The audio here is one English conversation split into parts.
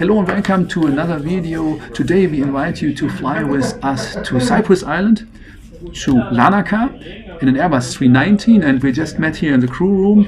Hello and welcome to another video. Today we invite you to fly with us to Cyprus Island, to Larnaca in an Airbus A319, and we just met here in the crew room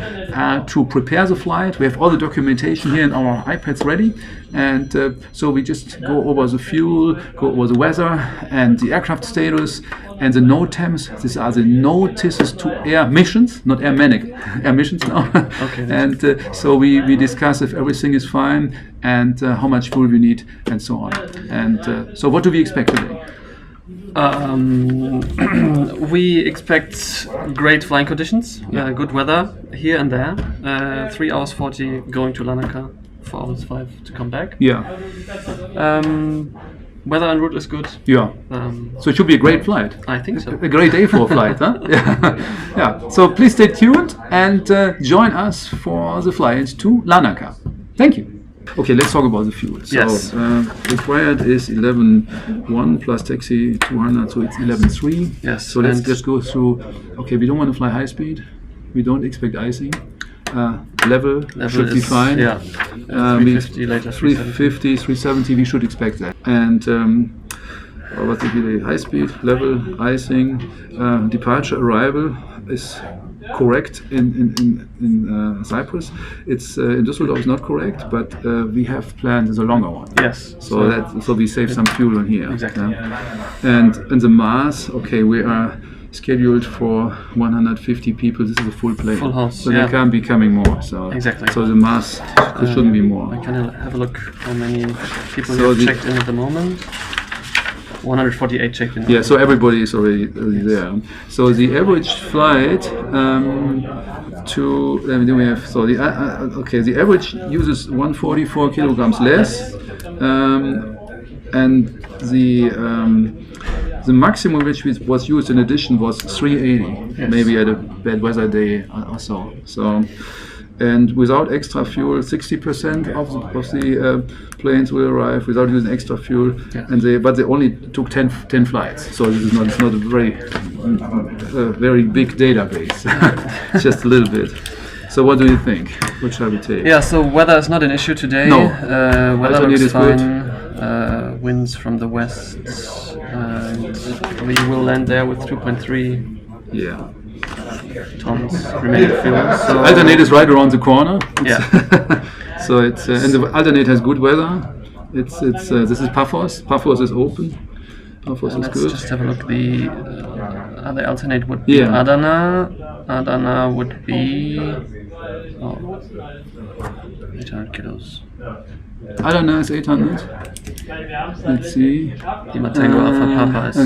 to prepare the flight. We have all the documentation here and our iPads ready, and so we just go over the fuel, go over the weather and the aircraft status and the NOTAMs. These are the notices to air missions, not air missions now. Okay. And so we discuss if everything is fine and how much fuel we need and so on. And so what do we expect today? We expect great flying conditions, good weather here and there. 3 hours 40 going to Larnaca, 4 hours 5 to come back. Yeah. Weather en route is good. Yeah. So it should be a great flight. I think so. A great day for a flight, huh? Yeah. Yeah. So please stay tuned and join us for the flight to Larnaca. Thank you. Okay, let's talk about the fuel. So, yes. Required is 11.1 plus taxi 200, so it's 11.3. Yes. So let's just go through. Okay, we don't want to fly high speed. We don't expect icing. Level should be fine. Yeah. 350 later. 350, 370. We should expect that. And what would be the high speed, level, icing, departure, arrival is correct in Cyprus. It's in Düsseldorf is not correct, but we have planned the longer one. Yes. So we save some fuel on here. Exactly. Yeah? And in the mass, okay, we are scheduled for 150 people. This is a full plane. Full house. So there can't be coming more. So exactly. So the mass shouldn't be more. I can have a look how many people we have checked in at the moment. 148 checked in. Yeah, so everybody is already there. So the average flight we have. So the average uses 144 kilograms less, and the maximum which was used in addition was 380. Yes. Maybe at a bad weather day or so. So. And without extra fuel, 60% of the planes will arrive without using extra fuel. Yeah. But they only took 10 flights, so this is not a very big database. Just a little bit. So what do you think? What shall we take? Yeah, so weather is not an issue today. No. Weather looks fine. Winds from the west, and we will land there with 2.3. Yeah. Tons remaining fuel. So alternate is right around the corner. Yeah. So it's and the alternate has good weather. It's this is Paphos. Paphos is open. Paphos is good. Let's just have a look. The other alternate would be Adana. Adana would be 800 kilos. Adana is 800. Let's see. Lima Tango Alpha Papa is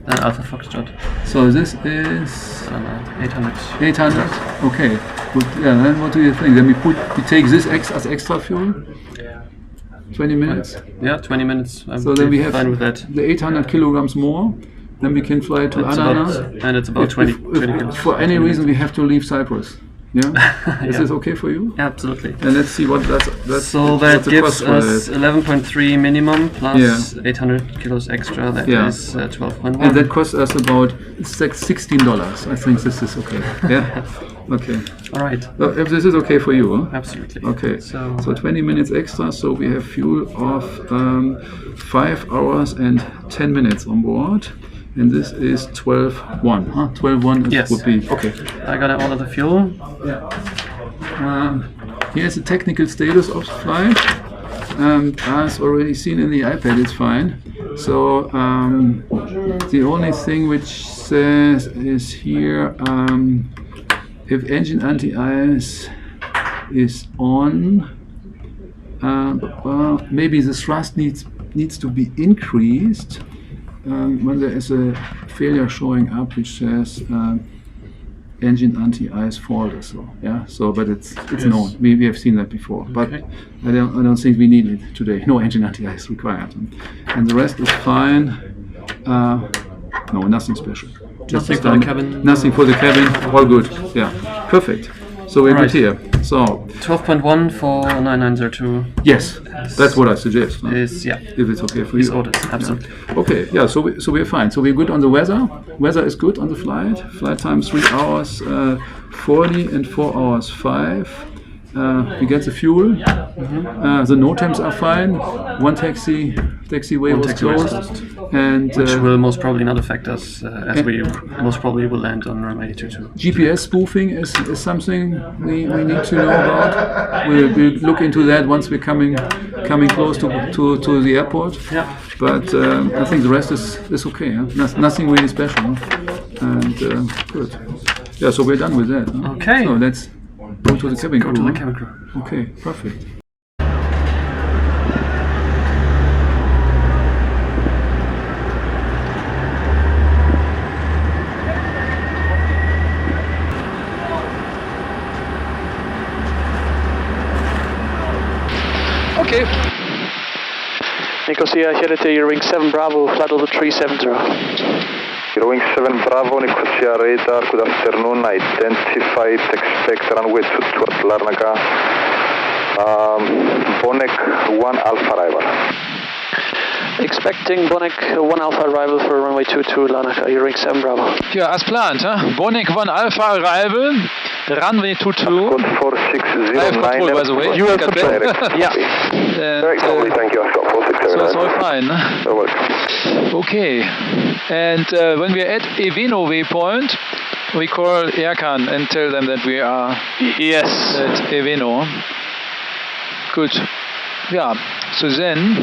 Alpha Foxtrot. So this is 800. 800. Okay. Good. Yeah. Then what do you think? Then we take this as extra fuel. 20 minutes. Yeah, 20 minutes. So then we have fine with that. The 800 kilograms more. Then we can fly to Adana. And it's about 20 kilos. For any reason we have to leave Cyprus. Yeah? Is this okay for you? Absolutely. And let's see what that's so that gives us 11.3 minimum plus 800 kilos extra. That is 12.1. And that costs us about $16. I think this is okay. Yeah? Okay. All right. So if this is okay for you, huh? Absolutely. Okay. So 20 minutes extra. So we have fuel of 5 hours and 10 minutes on board. And this is 12.1, huh? 12.1 would be, okay. I got all of the fuel. Here's the technical status of the flight. As already seen in the iPad, it's fine. So the only thing which says is here, if engine anti-ice is on, maybe the thrust needs to be increased. When there is a failure showing up which says engine anti-ice fault or so, yeah. So, but it's known. We have seen that before. But I don't think we need it today. No engine anti-ice required, and the rest is fine. No, nothing special. Just nothing for the cabin. Nothing for the cabin. All good. Yeah, perfect. So we're good here. So 12.1 for 9902. Yes, that's what I suggest. Is if it's okay for you. Orders, absolutely. Yeah. Okay, yeah. So we're fine. So we're good on the weather. Weather is good on the flight. Flight time 3 hours 40 and 4 hours 5. we get the fuel. The no temps are fine. One taxiway was closed, and which will most probably not affect us, as we most probably will land on runway 22. GPS spoofing is something we need to know about. We'll look into that once we're coming close to the airport. Yeah. But I think the rest is okay. Huh? Nothing really special. And good. Yeah, so we're done with that. Huh? Okay. So let's go to the cabin crew. Go to the cabin crew. Okay, perfect. Okay. Nicosia, headed to Eurowings 7 Bravo, flight level 370. Eurowings 7 Bravo, Nicosia radar, good afternoon, identified, expect runway 22 at Larnaca, Bonek 1 Alpha arrival. Expecting Bonek 1 Alpha arrival for runway 22 Larnaca, Eurowings 7 Bravo. Yeah, as planned, huh? Bonek 1 Alpha arrival, runway 22. Code 4609. I have control, by the way. You have control. Yeah. Very lovely, thank you, Oscar 4609. So it's all fine. You're welcome. Okay. And when we're at Eveno waypoint, we call Ercan and tell them that we are Yes. at Eveno. Good. Yeah. So then,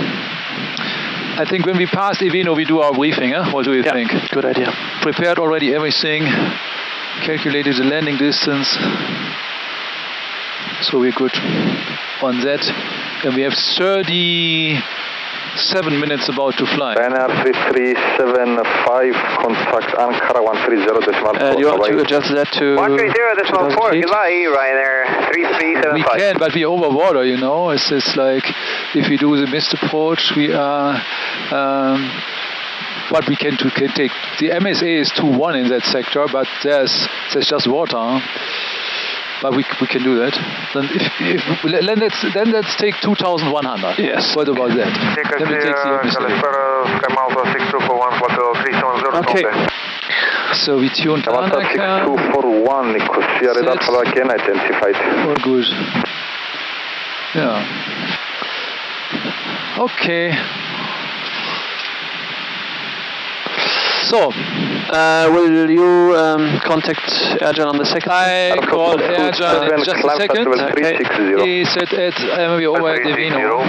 I think when we pass Eveno, we do our briefing. Huh? What do you think? Good idea. Prepared already everything. Calculated the landing distance. So we're good on that. And we have 37 minutes about to fly. Ryanair 3375, contact Ankara 130.4. You want to adjust that to 130.4, goodbye, Ryanair 3375. We can, but we're over water, you know. It's just like if we do the missed approach, we are. What we can take. The MSA is 2-1 in that sector, but there's just water. Huh? But we can do that. Then let's take 2,100. Yes. What about that? Then we take the MSA. Okay. So we tuned Larnaca. 6241, Nicosia radar again identified. All good. Yeah. Okay. So, will you contact Ercan on the second? I called Ercan in just a second. Okay. He said we're over at Eveno.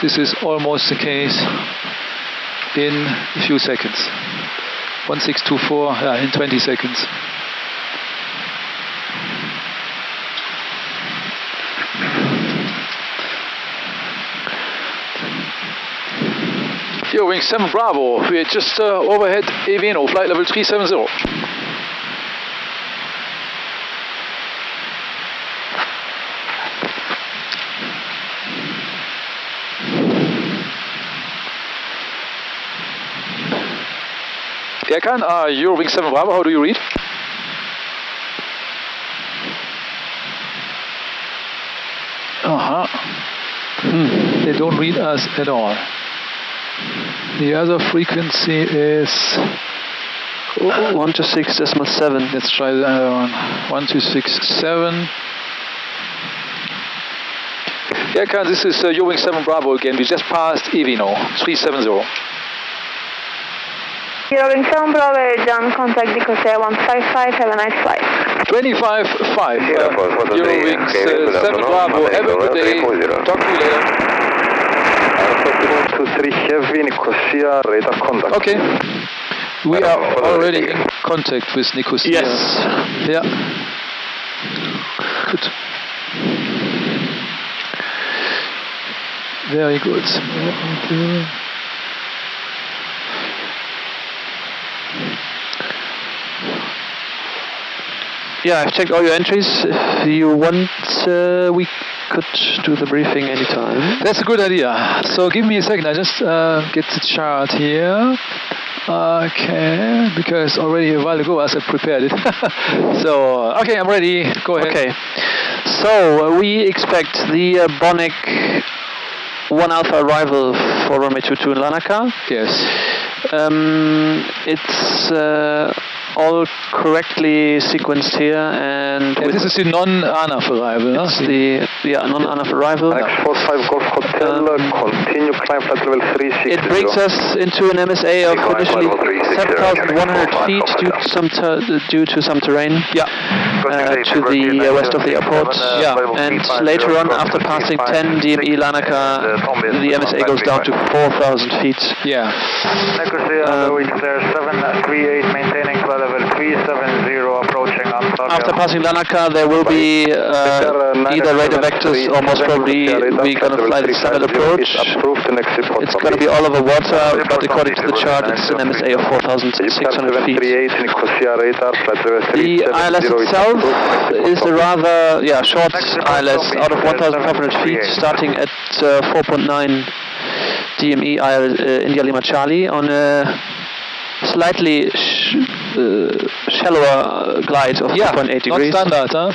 This is almost the case in a few seconds. 1624, yeah, in 20 seconds. Eurowings 7 Bravo, we're just overhead Eveno, flight level 370. Ercan, Eurowings 7 Bravo, how do you read? They don't read us at all. The other frequency is 126.7. Let's try the other one. 1267. Ercan, this is Eurowings 7 Bravo again. We just passed Eveno, 370. Eurowings 7 Bravo, John, contact Nicosia 155, have a nice flight. 25.5. Eurowings 7 Bravo, have a good day. Talk to you later. 123 heavy, Nicosia radar contact. Okay. We are already in contact with Nicosia. Yes. Yeah. Good. Very good. Okay. Yeah, I've checked all your entries. If you want, we could do the briefing anytime. That's a good idea. So give me a second. I just get the chart here. Okay, because already a while ago I said prepared it. So, okay, I'm ready. Go ahead. Okay. So, we expect the Bonek 1 Alpha arrival for runway 22 in Larnaca. Yes. It's all correctly sequenced here, and this is the non-ANAF arrival. It's the non-ANAF arrival. X45 Golf Hotel, continue climb flight level 360. It brings us into an MSA of initially 7,100 feet due to some terrain. Yeah. To the west of the airport. And later on, after passing 10 DME Larnaca, the MSA goes down to 4,000 feet. Nicosia, clear 738, maintaining flight level 370, approaching Antalya. After passing Larnaca, there will be either radar vectors or most probably we're going to fly the standard approach. It's going to be all over water, but according to the chart, it's an MSA of 4,600 feet. The ILS itself is a rather short ILS out of 1,500 feet, starting at 4.9 DME India Lima Charlie on a slightly shallower glide of 2.8 degrees. Not standard, huh?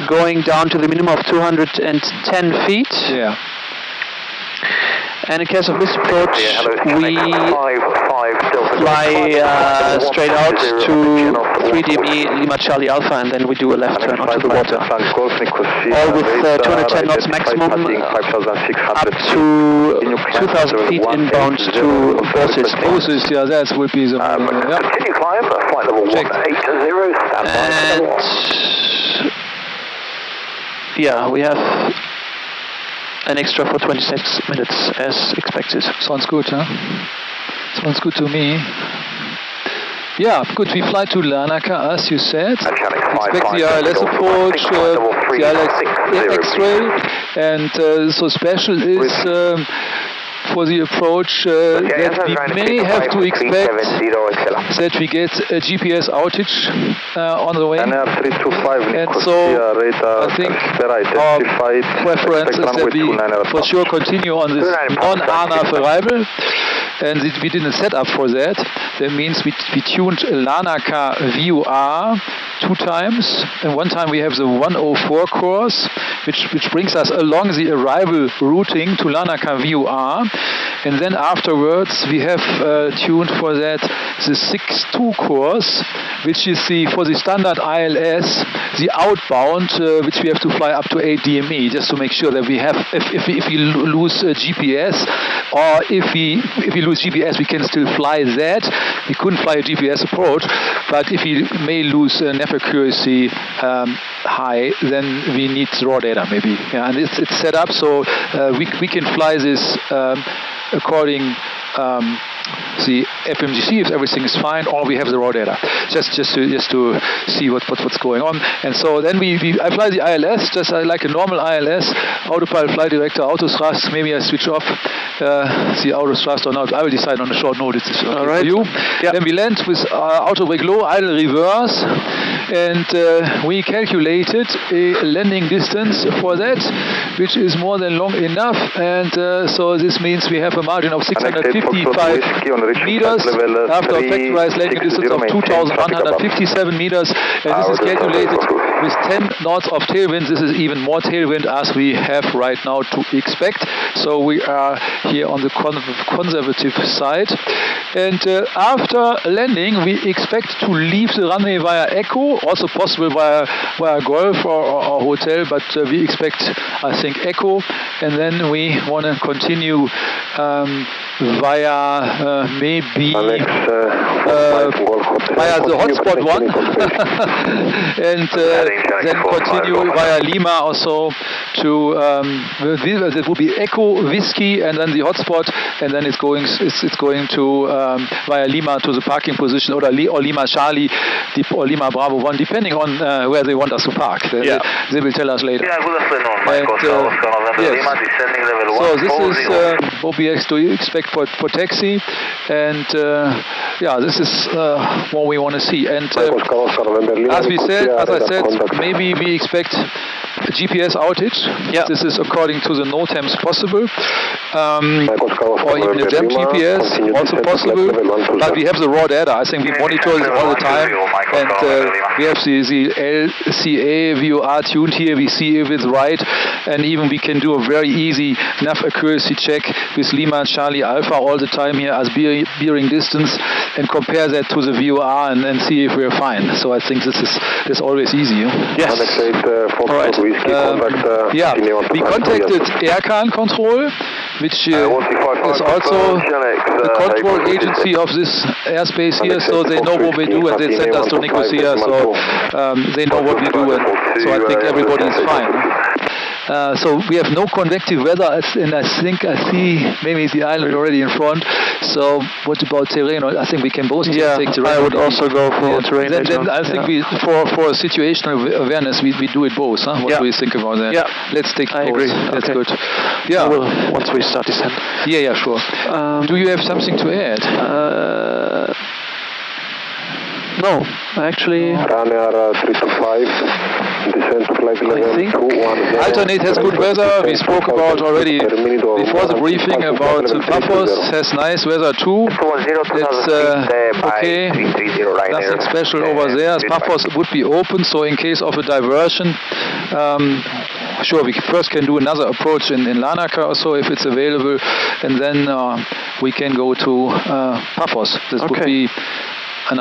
Going down to the minimum of 210 feet. Yeah. And in case of misapproach, we fly straight out to 3DME Lima Charlie Alpha, and then we do a left turn onto the water. All with 210 knots maximum, up to 2,000 feet inbound to Bosses. Bosses, yeah, that would be the... Continue climb, flight level 180, and we have an extra for 26 minutes as expected. Sounds good, huh? Sounds good to me. Yeah, good. We fly to Larnaca, as you said. Expect the ILS approach, the ILS X-ray, and so special is for the approach that we may have to expect that we get a GPS outage on the way. And so I think our preference is that we for sure continue on this non-ANAF arrival. And we didn't set up for that. That means we tuned Larnaca VUR 2 times, and one time we have the 104 course, which brings us along the arrival routing to Larnaca VUR, and then afterwards we have tuned for that the 62 course, which is for the standard ILS, the outbound, which we have to fly up to 8 DME, just to make sure that we have, if we lose GPS, or if we lose GPS, we can still fly that. We couldn't fly a GPS approach, but if we may lose nav accuracy high, then we need raw data maybe. Yeah, and it's set up so we can fly this according the FMGC if everything is fine, or we have the raw data, just to see what's going on. And so then I fly the ILS just like a normal ILS, autopilot, flight director, auto thrust. Maybe I switch off the auto thrust or not. I will decide on a short notice. All right. For you. Yeah. Then we land with auto brake low, idle reverse, and we calculated a landing distance for that, which is more than long enough. And so this means we have a margin of 655 meters after a factorized landing distance of 2,157 meters, and this is calculated with 10 knots of tailwind. This is even more tailwind as we have right now to expect. So we are here on the conservative side. And after landing, we expect to leave the runway via Echo, also possible via Golf or Hotel, but we expect, I think, Echo, and then we want to continue via maybe via the hotspot 1 and then continue via Lima also to that would be Echo Whiskey and then the hotspot, and then it's going to via Lima to the parking position, or Lima Charlie or Lima Bravo 1, depending on where they want us to park. They will tell us later. Yeah, good afternoon, Michael. Yes. So this is what we expect for taxi, and this is what we want to see. And as I said, maybe we expect GPS outage. Yeah. This is according to the NOTAMs possible. Or even a jam GPS, also possible. But we have the raw data. I think we monitor it all the time. And we have the LCA VOR tuned here. We see if it's right. And even we can do a very easy nav accuracy check with Lima Charlie Alpha all the time here as bearing distance and compare that to the VOR and see if we're fine. So I think this is always easy. Yes. All right. Yeah, we contacted Ercan Control, which is also the control agency of this airspace here, so they know what we do and they send us to Nicosia, so they know what we do, and so I think everybody is fine. So we have no convective weather, and I think I see maybe the island already in front. So what about terrain? I think we can both take terrain. I would also go for terrain. Then I think we for situational awareness we do it both. Huh? What do you think about that? Yeah, let's take both. I agree. That's good. Yeah, I will once we start descent. Yeah, sure. Do you have something to add? No, actually. Runner 325, descent to flight level 210. Alternate has good weather. We spoke about already before the briefing about Paphos has nice weather too. It's okay. Nothing special over there. Paphos would be open, so in case of a diversion, sure, we first can do another approach in Larnaca or so if it's available, and then we can go to Paphos. This would be a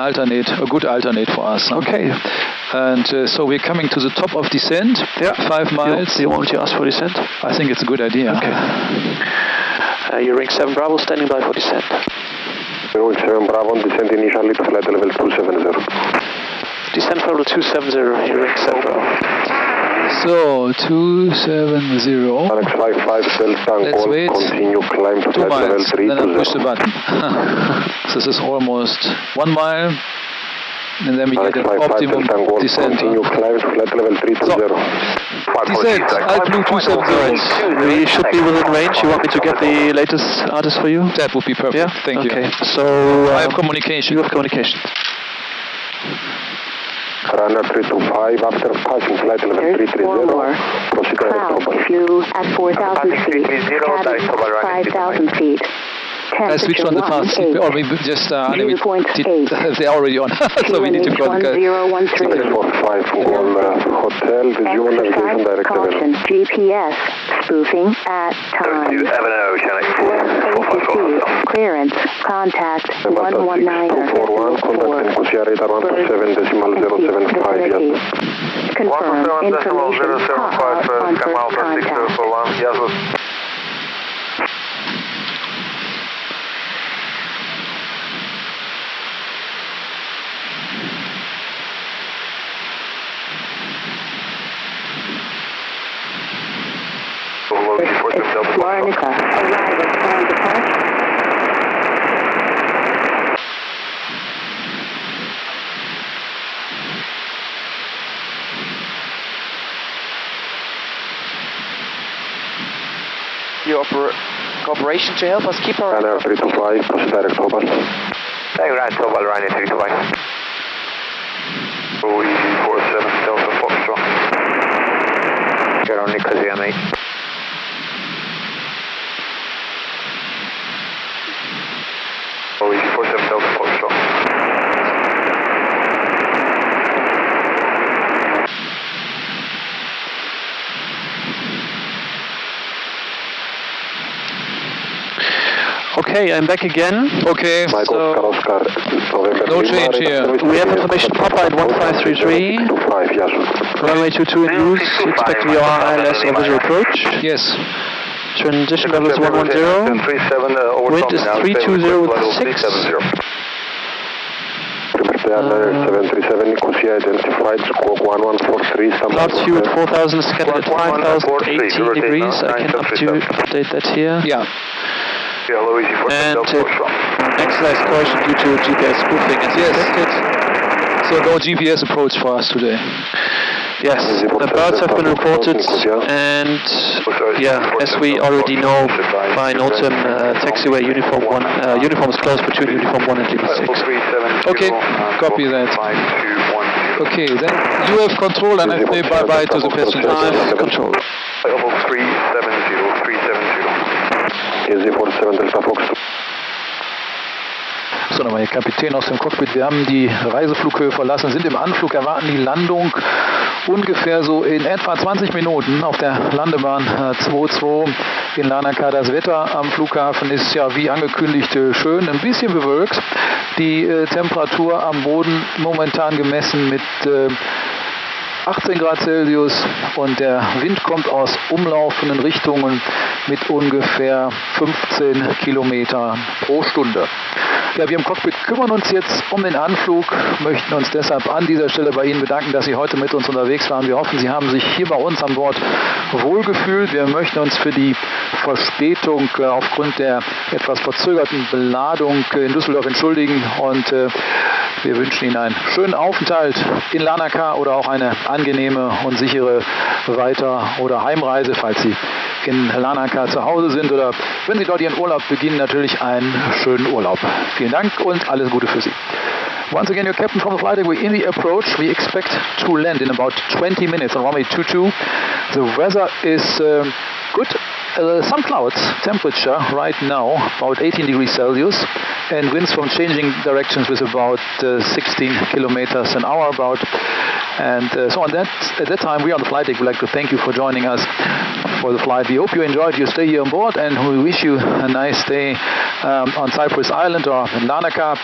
good alternate for us. Okay. And so we're coming to the top of descent. Yeah. 5 miles. Do you want me to ask for descent? I think it's a good idea. Okay. Eurowings 7 Bravo standing by for descent. Eurowings 7 Bravo, descent initially to flight level 270. Descent level 270, Eurowings 7 Bravo. So 270. Alex 55 Delta Let's wait. Continue climb to 2 flight level miles. 3 Then I push the button. This is almost 1 mile. And then we get an optimum descent. Continue climb to flight level 320. Descent, AirBlue 270. We should be within range. You want me to get the latest ATIS for you? That would be perfect. Yeah? Thank you. Okay, so I have communication. You have communication. Runner 325 after passing flight level 330. Proceed Cloud, view at 4,000 feet. Cabin 5,000 feet. I switched on the fast seat, or we just they're already on, so we need to call the guy. 645 Hotel, the June navigation direct available. GPS spoofing at time. 480 clearance. Contact 119. Contact Nicosia radar 147.075. Confirm information on first contact. It's Larnaca. Arrival time departure. Your cooperation to help us keep our... Runner 325, proceed direct Hobart. Direct Hobart, Runner 325. OE47 Delta Foxtrot. You're on Nicosia, mate. OE47 Delta Foxtrot. Okay, I'm back again. Okay, so no change here. We have information Papa at 1533. Runway 22 in use. Expect VOR, ILS or visual approach. Yes. Transition level is 110. Wind is 320 with 6. 737 Nicosia identified, squawk 1143. Clouds view at 4,000, scattered at 5,018 degrees. I can update that here. Yeah. And exercise caution due to GPS spoofing as expected. So no GPS approach for us today. Yes, the birds have been reported, and yeah, as we already know by NOTAM, taxiway uniform is closed between uniform 1 and Lima 6. Okay, copy that. Okay, then you have control and I say bye-bye to the passengers. I have control. Level 370. 370. Delta Fox 2. So, nochmal hier Kapitän aus dem Cockpit. Wir haben die Reiseflughöhe verlassen, sind im Anflug, erwarten die Landung ungefähr so in etwa 20 Minuten auf der Landebahn 22 in Larnaca. Das Wetter am Flughafen ist ja wie angekündigt schön, ein bisschen bewölkt. Die Temperatur am Boden momentan gemessen mit 18 Grad Celsius und der Wind kommt aus umlaufenden Richtungen mit ungefähr 15 Kilometer pro Stunde. Ja, wir im Cockpit kümmern uns jetzt um den Anflug, möchten uns deshalb an dieser Stelle bei Ihnen bedanken, dass Sie heute mit uns unterwegs waren. Wir hoffen, Sie haben sich hier bei uns an Bord wohlgefühlt. Wir möchten uns für die Verspätung aufgrund der etwas verzögerten Beladung in Düsseldorf entschuldigen und wir wünschen Ihnen einen schönen Aufenthalt in Larnaca oder auch eine angenehme und sichere Weiter- oder Heimreise, falls Sie in Larnaca zu Hause sind oder wenn Sie dort Ihren Urlaub beginnen, natürlich einen schönen Urlaub. Vielen Dank und alles Gute für Sie. Once again, your captain from the flight deck, we're in the approach. We expect to land in about 20 minutes on runway 22. The weather is good. Some clouds, temperature right now about 18 degrees Celsius and winds from changing directions with about 16 kilometers an hour about. And so at that time we on the flight deck would like to thank you for joining us for the flight. We hope you enjoyed your stay here on board and we wish you a nice day on Cyprus Island or in Larnaca.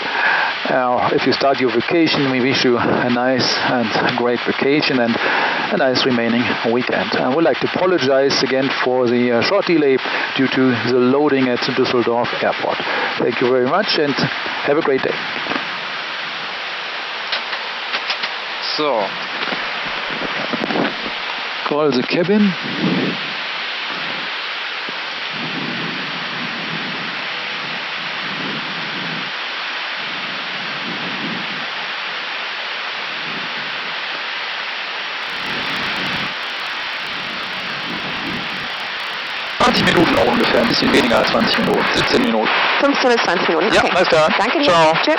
If you start your vacation, we wish you a nice and great vacation and a nice remaining weekend. I would like to apologize again for the short delay due to the loading at Düsseldorf Airport. Thank you very much and have a great day. So, call the cabin. Minuten auch ungefähr, ein bisschen weniger als 20 Minuten, 17 Minuten. 15 bis 20 Minuten, okay. Ja, alles klar. Danke dir. Ciao. Tschüss.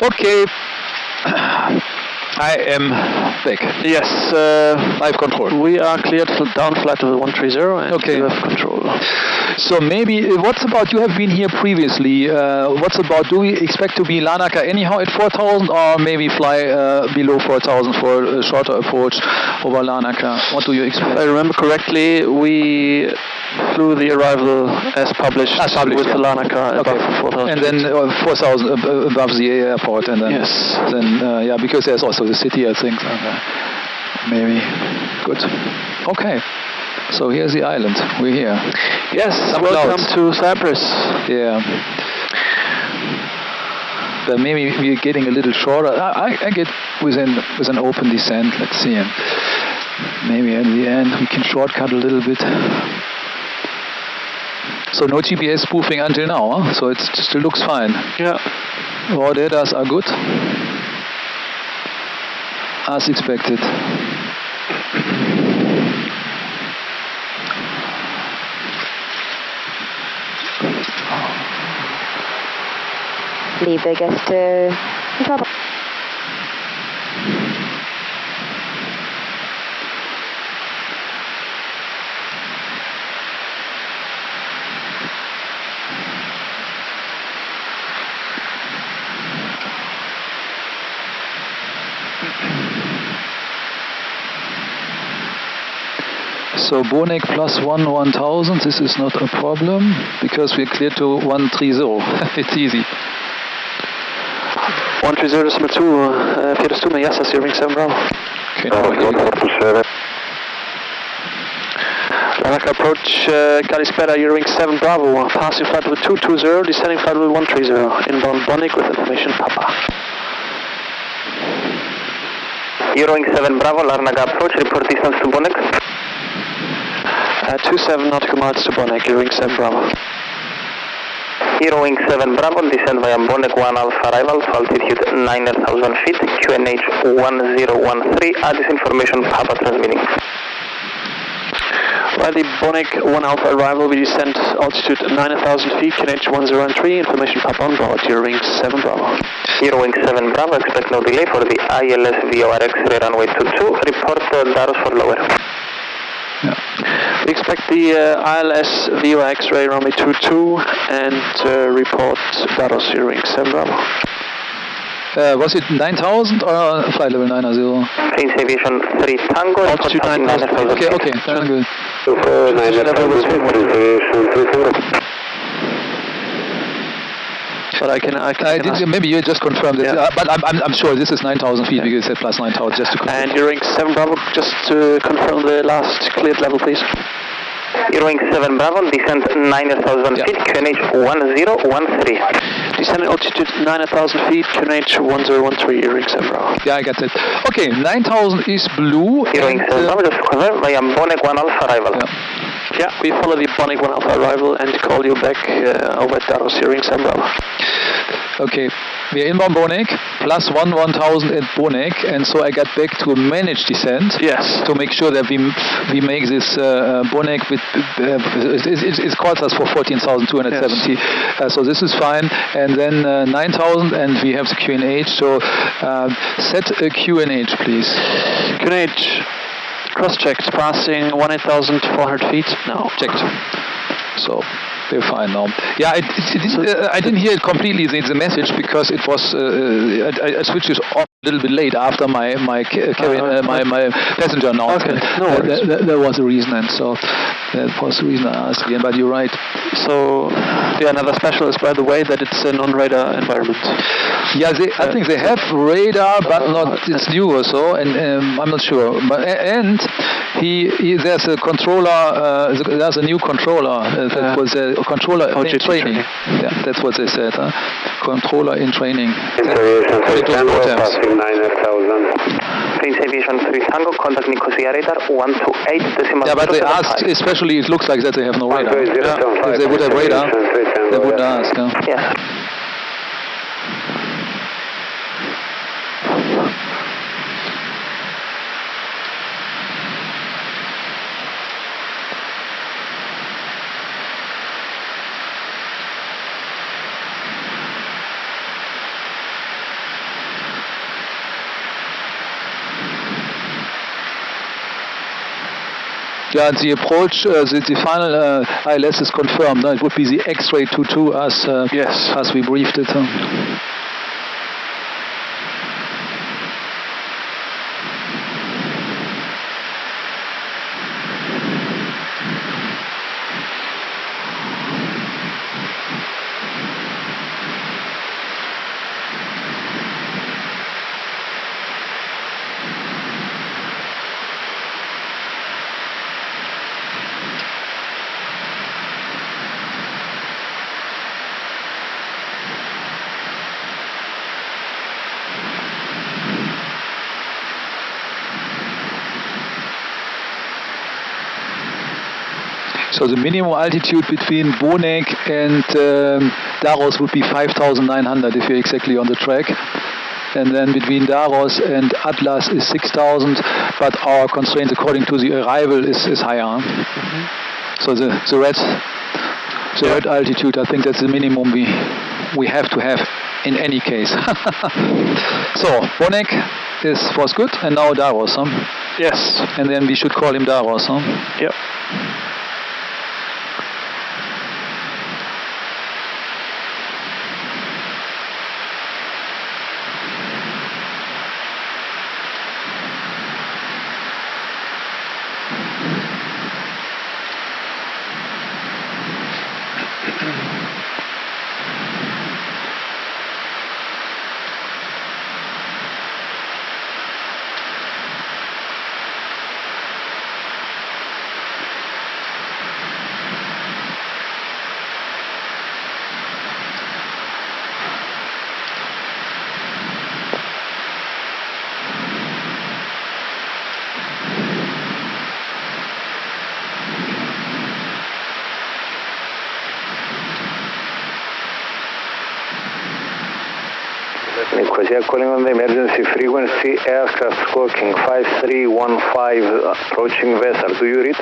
Okay. I am back. Yes, I have control. we are cleared down flight level 130 and Okay. you have control. So maybe, what's about, you have been here previously, what's about, do we expect to be Larnaca anyhow at 4,000 or maybe fly below 4,000 for a shorter approach over Larnaca? What do you expect? If I remember correctly, we flew the arrival as published, with yeah. the Larnaca above 4,000. And then 4,000 above the airport and then, Yes. then yeah, because there's also the city, I think. Maybe. Good. Okay. So here's the island. We're here. Yes, Some welcome clouds. to Cyprus. Yeah. But maybe we're getting a little shorter. I get with an open descent. Let's see. And maybe at the end we can shortcut a little bit. So no GPS spoofing until now, huh? So it still looks fine. Yeah. Raw data are good. As expected. Liebe Gäste, So Bonek plus 1,000, this is not a problem because we're clear to 130. It's easy. 130.2, fierst du mir? Yes, that's Eurowings Seven Bravo. Okay, now here we go. Larnaca approach, Kalispera, Eurowings 7 Bravo, passing flight level 220, descending flight level 130, inbound Bonik with information Papa. Eurowings 7 Bravo, Larnaca approach, report distance to Bonik. 27 nautical miles to Bonik, Eurowings 7 Bravo. Eurowings 7 Bravo, descend via Bonik 1 Alpha arrival to altitude 9,000 feet, QNH 1013, ATIS information Papa transmitting. Fly the Bonek 1 Alpha arrival, we descend altitude 9,000 feet, QNH 1013, information Papa on board, Eurowings 7 Bravo. Eurowings 7 Bravo, expect no delay for the ILS VOR X-ray runway 22, report Daros for lower. Yeah. We expect the ILS VOR X-ray runway 22 and report Daros, Eurowings 7 Bravo. Was it 9,000 or flight level 900? Prince Aviation 3 Tango, altitude 9,000. Okay, very good. But I can maybe you just confirmed it, yeah. But I'm sure this is 9,000 feet because you said plus 9,000 just to confirm. And Eurowings 7 Bravo, just to confirm the last cleared level, please. Eurowings 7 Bravo, descent 9,000 feet, QNH 1013. Descending altitude 9,000 feet, QNH 1013, Eurowings 7 Bravo. Yeah, I got it. Okay, 9,000 is blue. Eurowings 7 Bravo, just to confirm, via Bonek 1 Alpha arrival. Yeah, we follow the Bonek 1 Alpha arrival and call you back over at Daros, Eurowings 7 Bravo. Okay, we are inbound Bonek, plus 1,000 at Bonek, and so I got back to manage descent. Yes. To make sure that we make this Bonek with, it calls us for 14,270, yes. So this is fine, and then 9,000 and we have the QNH, so set a QNH please. QNH, cross-checked, passing 18,400 feet, now checked. So they're fine now. Yeah, I didn't hear it completely, the message, because it was I switched it on a little bit late after my passenger announcement. Okay. No there was a reason, and so that was the reason I asked again. But you're right. So yeah, another special is, by the way, that it's a non-radar environment. Yeah, I think they have radar, but not it's new or so, and I'm not sure. But and there's a controller. There's a new controller that was a controller in training. Yeah, that's what they said. Controller in training. Prince Aviation 3 Tango, contact Nicosia radar 128. Yeah, but they asked, especially it looks like that they have no radar. Yeah. If they would have radar, they would ask. Yes. Yeah, the approach, the final ILS is confirmed. It would be the X-ray 22 as we briefed it. So the minimum altitude between Bonek and Daros would be 5,900 if you're exactly on the track. And then between Daros and Atlas is 6,000, but our constraint according to the arrival is higher. Mm-hmm. So the red altitude, I think that's the minimum we have to have in any case. So Bonek was good, and now Daros. Yes. And then we should call him Daros. Yep. Nicosia calling on the emergency frequency, aircraft squawking 5315, approaching vessel. Do you read?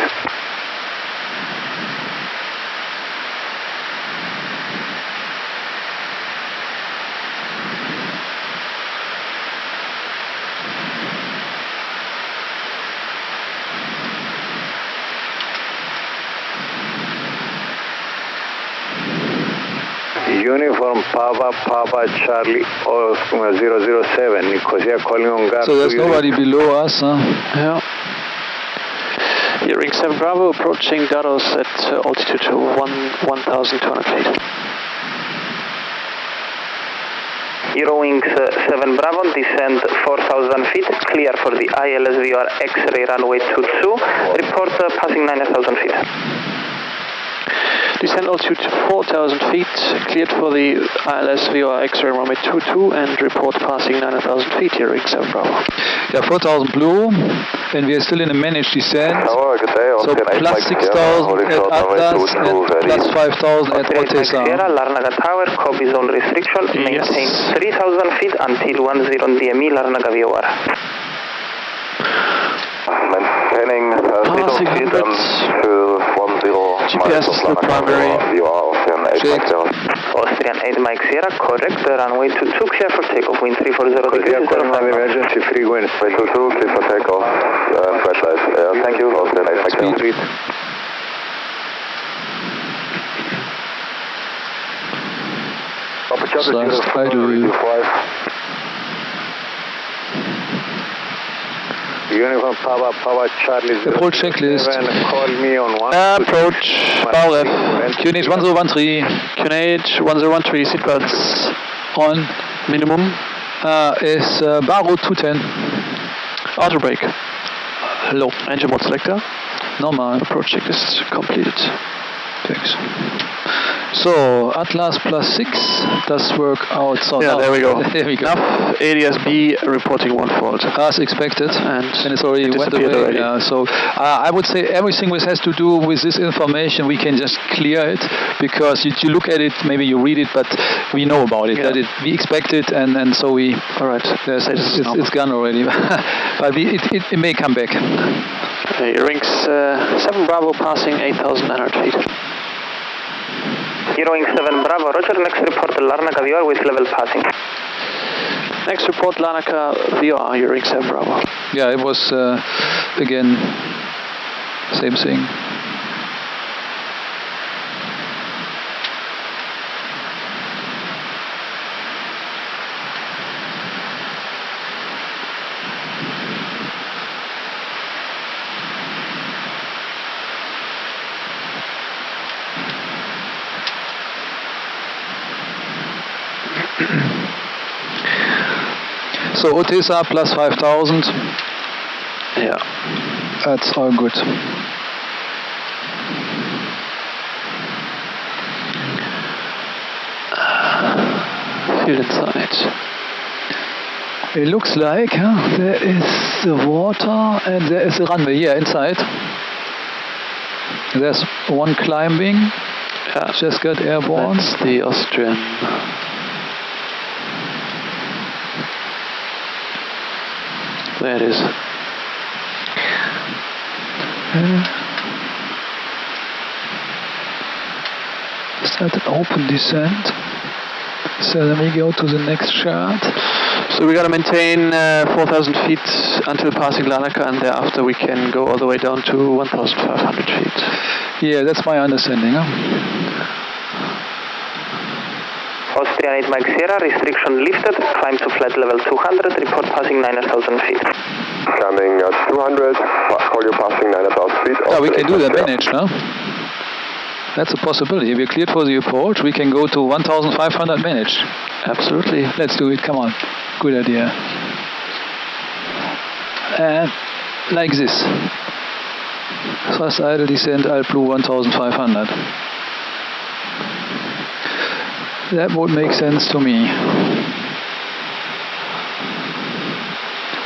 Uniform Papa Charlie 007, Nicosia calling on guard. So there's nobody below us, huh? Yeah. Eurowings 7 Bravo approaching Daros at altitude 1,200 feet. Eurowings 7 Bravo, descend 4,000 feet, clear for the ILSVR X-ray runway 22, report passing 9,000 feet. Descend altitude 4,000 feet, cleared for the ILSVR X-ray runway 22 and report passing 9,000 feet, Eurowings 7 Bravo. Yeah, 4,000 blue, and we are still in a managed descent. Hello, good day. So plus 6,000 at Atlas and plus 5,000 at Otesa. Larnaca Tower, copy zone restriction, maintain 3,000 feet until 10 DME, Larnaca VOR. Maintaining Passing 100. GPS is the primary. Check. Austrian 8 Mike Sierra, correct, runway 22, clear for takeoff, wind 340 degrees. Emergency free wind. 22, clear for takeoff, flash light. Thank you, Austrian 8 Mike Sierra. Last idle. Uniform Papa Charlie. Approach checklist. Call me on one. Approach, Baurev. QNH 1013. QNH 1013, seatbelts On. minimum. Is Baro 210. Auto brake. Low. Engine mode selector. Normal. Approach checklist completed. Thanks. So, Atlas plus 6 does work out. So Yeah, now, there we go. There we go. Enough ADS-B reporting one fault. As expected, and it's already it went disappeared away. already. Yeah, so I would say everything which has to do with this information, we can just clear it, because you look at it, maybe you read it, but we know about it. Yeah. That we expect it, and so we. All right. It's gone already, but it may come back. Eurowings 7 Bravo passing 8,900 feet. Eurowings 7 Bravo, roger, next report Larnaca VOR with level passing. Next report Larnaca VOR, Eurowings 7 Bravo. Yeah, it was again same thing. So Otesa plus 5,000. Yeah. That's all good. Field inside. It looks like there is the water and there is the runway here inside. There's one climbing. Yeah. Just got airborne. That's the Austrian. There it is. Start an open descent. So let me go to the next chart. So we got to maintain 4,000 feet until passing Larnaca, and thereafter we can go all the way down to 1,500 feet. Yeah, that's my understanding. Austrian 8 Mike Sierra, restriction lifted, climb to flight level 200, report passing 9,000 feet. Coming at 200, call you passing 9,000 feet. Yeah, we can do that manage, no? That's a possibility. We're cleared for the approach. We can go to 1,500 manage. Absolutely. Let's do it. Come on. Good idea. And like this. First idle descent, AirBlue 1,500. That would make sense to me.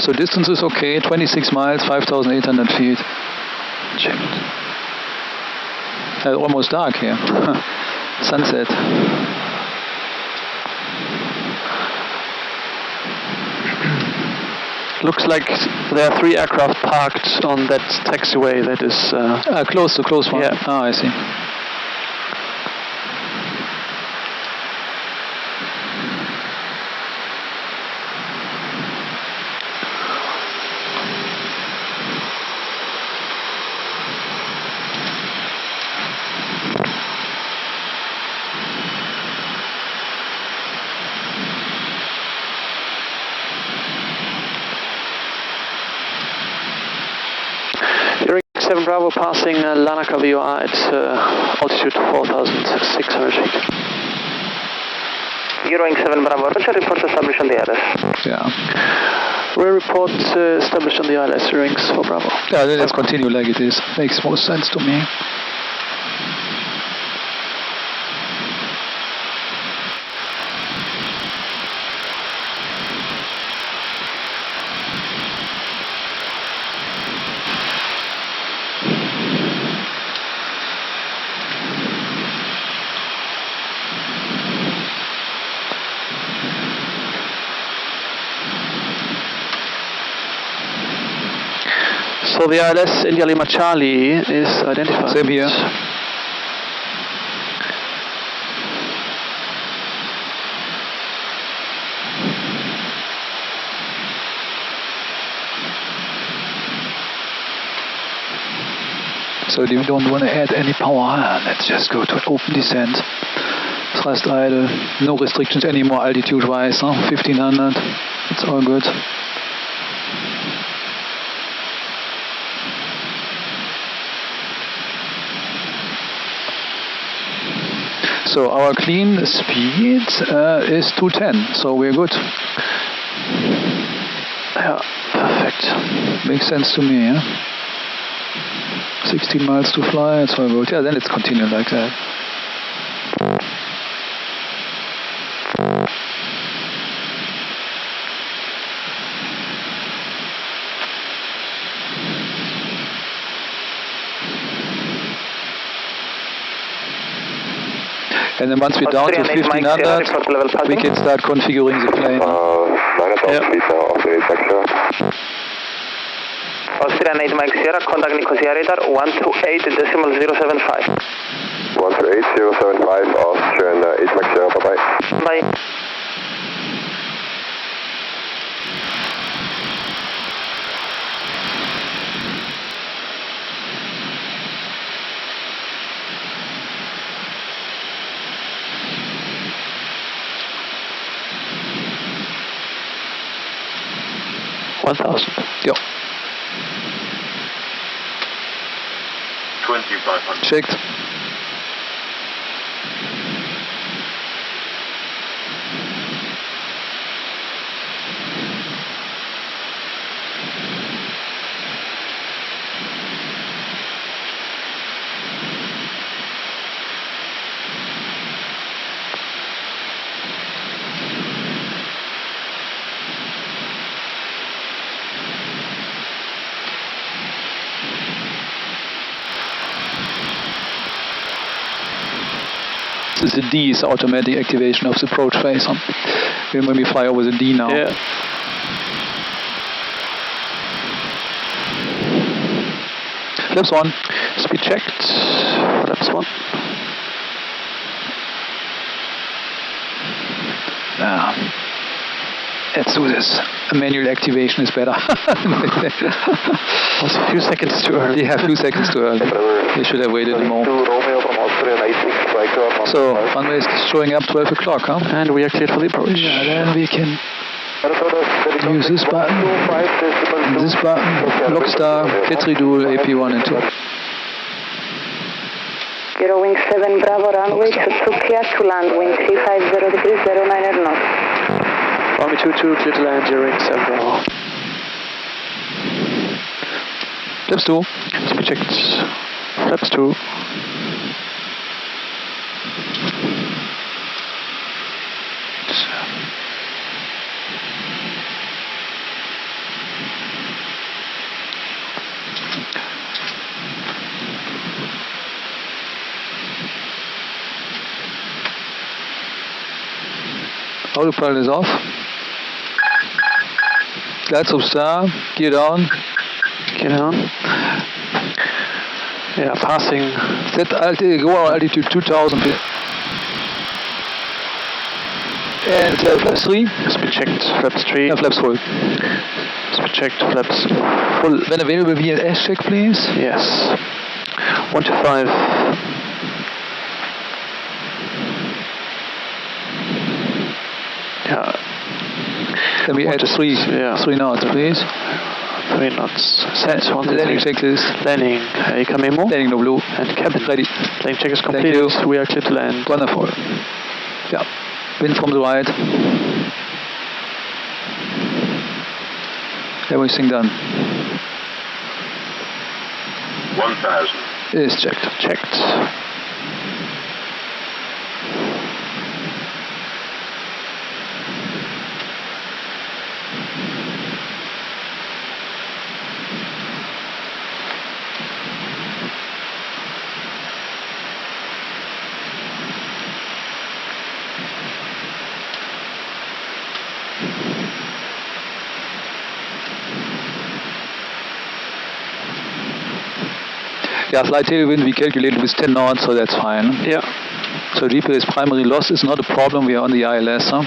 So distance is okay, 26 miles, 5,800 feet. Checked. Almost dark here. Sunset. Looks like there are 3 aircraft parked on that taxiway that is... close one. Yeah. Oh, I see. Bravo passing Larnaca VOR at altitude 4,600 feet. Eurowings 7 Bravo, Roger, report established on the ILS. Yeah. We report established on the ILS, Eurowings 4 Bravo. Yeah, let's continue like it is. Makes most sense to me. So the ILS India Lima Charlie is identified. Same here. So we don't want to add any power. Let's just go to an open descent. Thrust idle. No restrictions anymore altitude wise. 1500. It's all good. So our clean speed is 210, so we're good. Yeah, perfect. Makes sense to me, yeah? 16 miles to fly, it's all good. Yeah, then let's continue like that. And then once we're down to 1500, we can start configuring the plane. 9000 feet off the sector. Austrian 8 Mike Sierra, contact Nicosia radar 128.075. 128.075, Austrian 8 Mike Sierra, bye-bye. Bye. Yep. 2500. Checked. This is the D, is automatic activation of the approach phase. When we fly over the D now. Yeah. Flaps 1. Speed checked. Flaps 1. Let's do this. A manual activation is better. Was a few seconds too early. Yeah, a few seconds too early. We should have waited more. So, runway is showing up 12 o'clock, huh? And we are cleared for the approach. Yeah, then we can use this button, and this button, Lockstar, get redual, AP1 and 2. Eurowings 7 Bravo runway to clear to land, wind 350 degrees 09 knots. Runway 22, clear to land, Eurowings 7 Bravo. Flaps 2. Speed checked. Flaps 2. Autopilot is off. Lights of star, gear down. Gear down. Yeah, passing. Set altitude, go on altitude 2000 feet. And flaps 3. Speed checked, flaps 3. Yeah, flaps full. Speed checked, flaps full. When available, VLS check, please. Yes. 125. Yeah. Then we add 3 knots, please. 3 knots. Set. Landing checklist. Landing. Eka memo. Landing no blue. And cabin. Ready. Landing check is completed. We are clear to land. Wonderful. Yeah. Wind from the right. Everything done. 1000. Is checked. Checked. Yeah, flight tailwind we calculated with 10 knots, so that's fine. Yeah. So GPS primary loss is not a problem. We are on the ILS. Huh?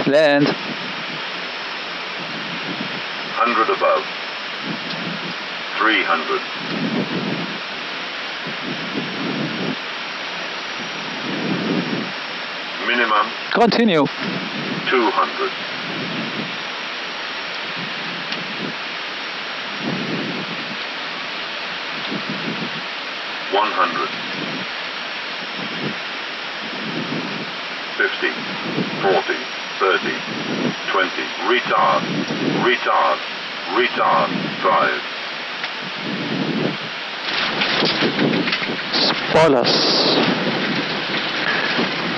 Land. 100 above. 300. Minimum. Continue. 200. 100. 50. 40. 30, 20, retard, retard, retard, 5. Spoilers.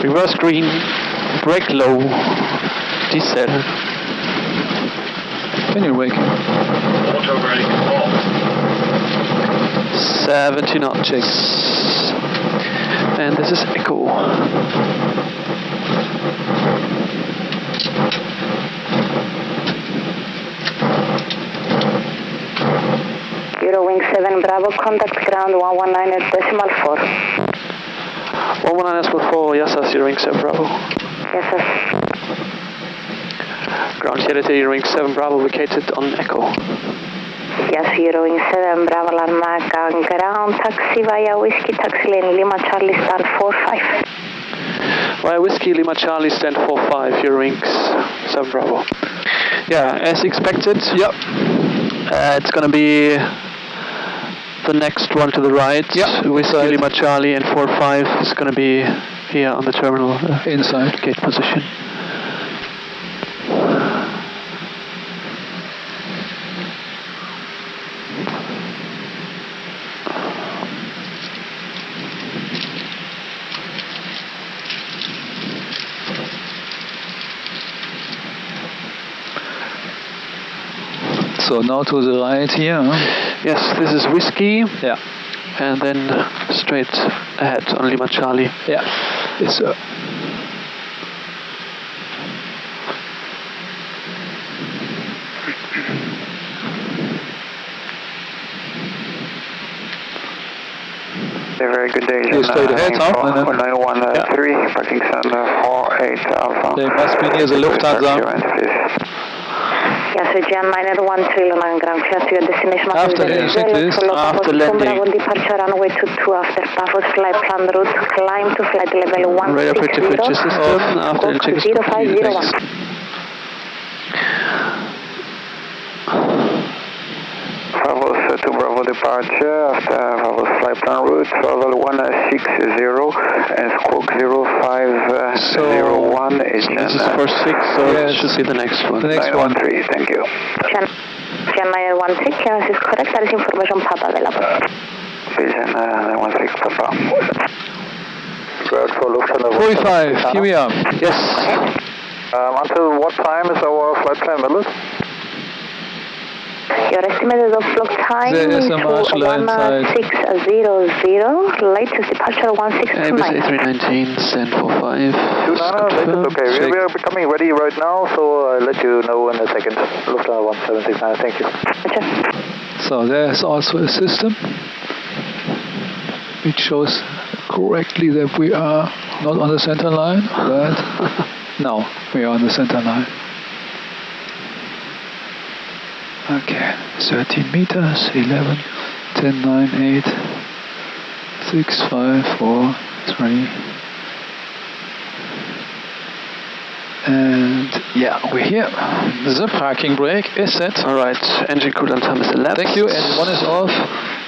Reverse green, brake low, decel. Manual brake. Auto brake off. 70 knots. Checks. And this is echo. Eurowings 7 Bravo, contact ground 119.4. 119.4, yes sir, Eurowings 7 Bravo. Yes sir. Ground here at Eurowings 7 Bravo, located on echo. Yes, Eurowings 7 Bravo, Larnaca, ground taxi via Whiskey Taxi Lane, Lima Charlie stand 45. Via Whiskey Lima Charlie stand 45, Eurowings 7 Bravo. Yeah, as expected. Yep. It's gonna be the next one to the right. Yep. Whiskey Lima Charlie and 45 is gonna be here on the terminal inside gate position. So now to the right here. Huh? Yes, this is Whiskey. Yeah. And then straight ahead on Lima Charlie. Yeah. Yes, sir. Very good day. You're straight ahead, huh? 913, parking center 48 Alpha. They must be near the Lufthansa. Yes, Jan 913, London ground clear to your destination. After landing checklist. After landing. Departure runway 22 after Pafos flight plan route, climb to flight level 160. Radar pretty system. After the check is completed. 0501. Pavos to Bravo departure after Pavos flight plan route, travel 160 and squawk 0501 is this is for 6, so yes. It should be the next one. The next one. 913, thank you. Jan 913, this is correct, that is information Papa available. Vision 916 Papa. For Lufthansa 45, here we are. Yes. Until what time is our flight plan valid? Your estimated block time There is is a marshal inside. 1600, latest departure 1629. Airbus A319, stand 45. Okay, we are becoming ready right now, so I'll let you know in a second. Lufthansa 1769, thank you. So there's also a system which shows correctly that we are not on the center line, but Now we are on the center line. Okay, 13 meters, 11, 10, 9, 8, 6, 5, 4, 3. And yeah, we're here. The parking brake is set. Alright, engine coolant time is elapsed. Thank you, engine 1 is off.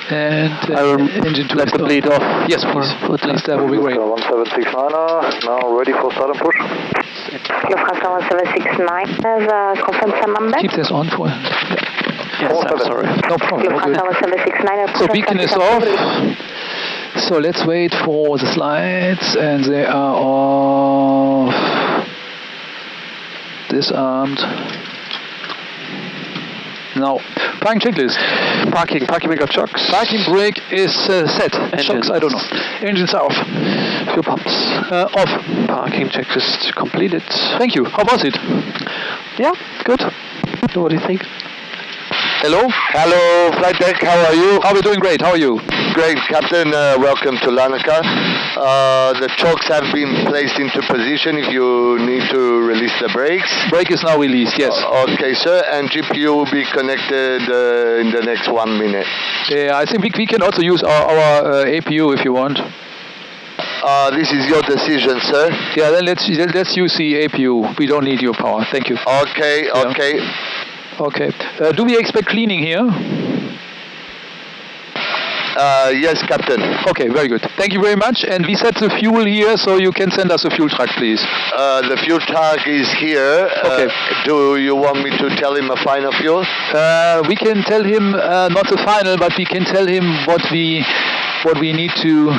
And I will engine 2 let is the off. bleed off. Yes, please, that will be great. 1769, now ready for start and push. Lufthansa 1769 has confirmed some number. Keep this on for... Yes, I'm sorry. No problem. Lufthansa 1769 has So beacon is off. So let's wait for the slides, and they are off. Disarmed. Now, parking checklist. Parking brake of shocks. Parking brake is set. Shocks, I don't know. Engines are off. Fuel pumps. Off. Parking checklist completed. Thank you. How was it? Yeah, good. What do you think? Hello? Hello, flight deck, how are you? We're doing great. How are you? Great, Captain. Welcome to Larnaca. The chokes have been placed into position if you need to release the brakes. Brake is now released, yes. Okay, sir. And GPU will be connected in the next 1 minute. Yeah, I think we can also use our APU if you want. This is your decision, sir. Yeah, then let's use the APU. We don't need your power. Thank you. Okay, okay. Okay. Do we expect cleaning here? Yes, Captain. Okay, very good. Thank you very much. And we set the fuel here, so you can send us a fuel truck, please. The fuel truck is here. Okay. Do you want me to tell him a final fuel? We can tell him not the final, but we can tell him what we need to.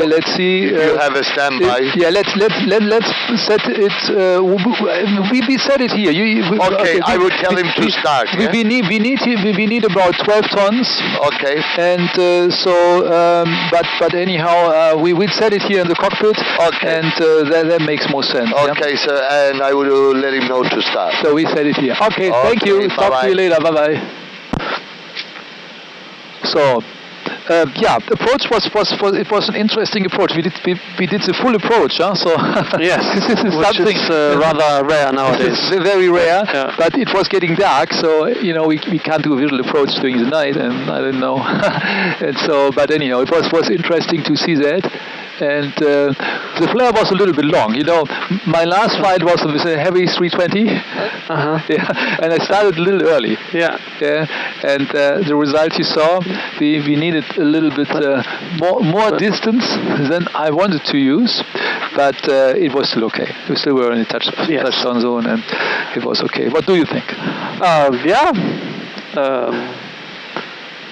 Let's see. You have a standby. Yeah, let's set it. We set it here. Okay, I will tell him to start. We need about 12 tons. Okay. And but anyhow, we will set it here in the cockpit. Okay. And that makes more sense. Okay, sir, and I will let him know to start. So we set it here. Okay, thank you. Bye-bye. Talk to you later. Bye bye. So. The approach was an interesting approach. We did the full approach, huh? So yes, this is something rather rare nowadays. It's very rare, yeah. But it was getting dark, so we can't do a visual approach during the night, and I don't know. And so, but anyhow, it was interesting to see that. And the flare was a little bit long. My last flight was with a heavy 320. Yeah, and I started a little early. Yeah. And the result you saw, we needed a little bit more distance than I wanted to use, but it was still okay. We still were in a touchdown zone, and it was okay. What do you think?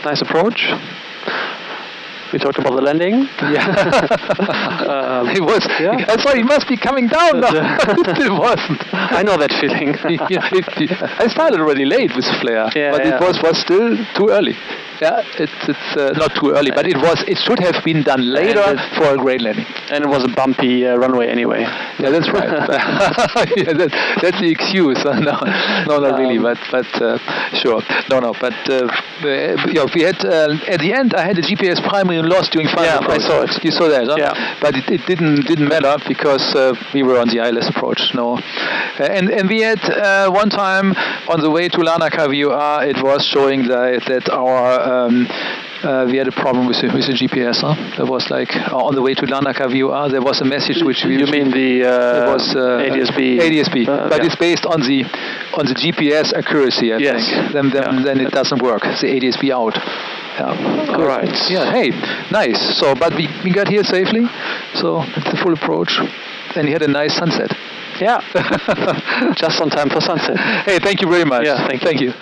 Nice approach. We talked about the landing. Yeah. It was. Yeah. I thought it must be coming down now. It wasn't. I know that feeling. I started already late with flare, but it was still too early. Yeah, it's not too early, but it should have been done later for a great landing. And it was a bumpy runway anyway. Yeah, that's right. Yeah, that's the excuse. No, not really, but sure. No, but we had at the end I had a GPS primary lost during final approach. I saw it. You saw that, huh? Yeah. But it didn't matter because we were on the ILS approach. No, and we had one time on the way to Larnaca VOR, it was showing that our we had a problem with the GPS. Huh? There was like on the way to Larnaca VOR, there was a message which you mean the was ADSB, but it's based on the GPS accuracy. I think. Then it doesn't work. The ADSB out. Yeah. All right. Yeah. Hey, nice. So, but we got here safely. So it's the full approach, and we had a nice sunset. Yeah. Just on time for sunset. Hey, thank you very much. Yeah. Thank you.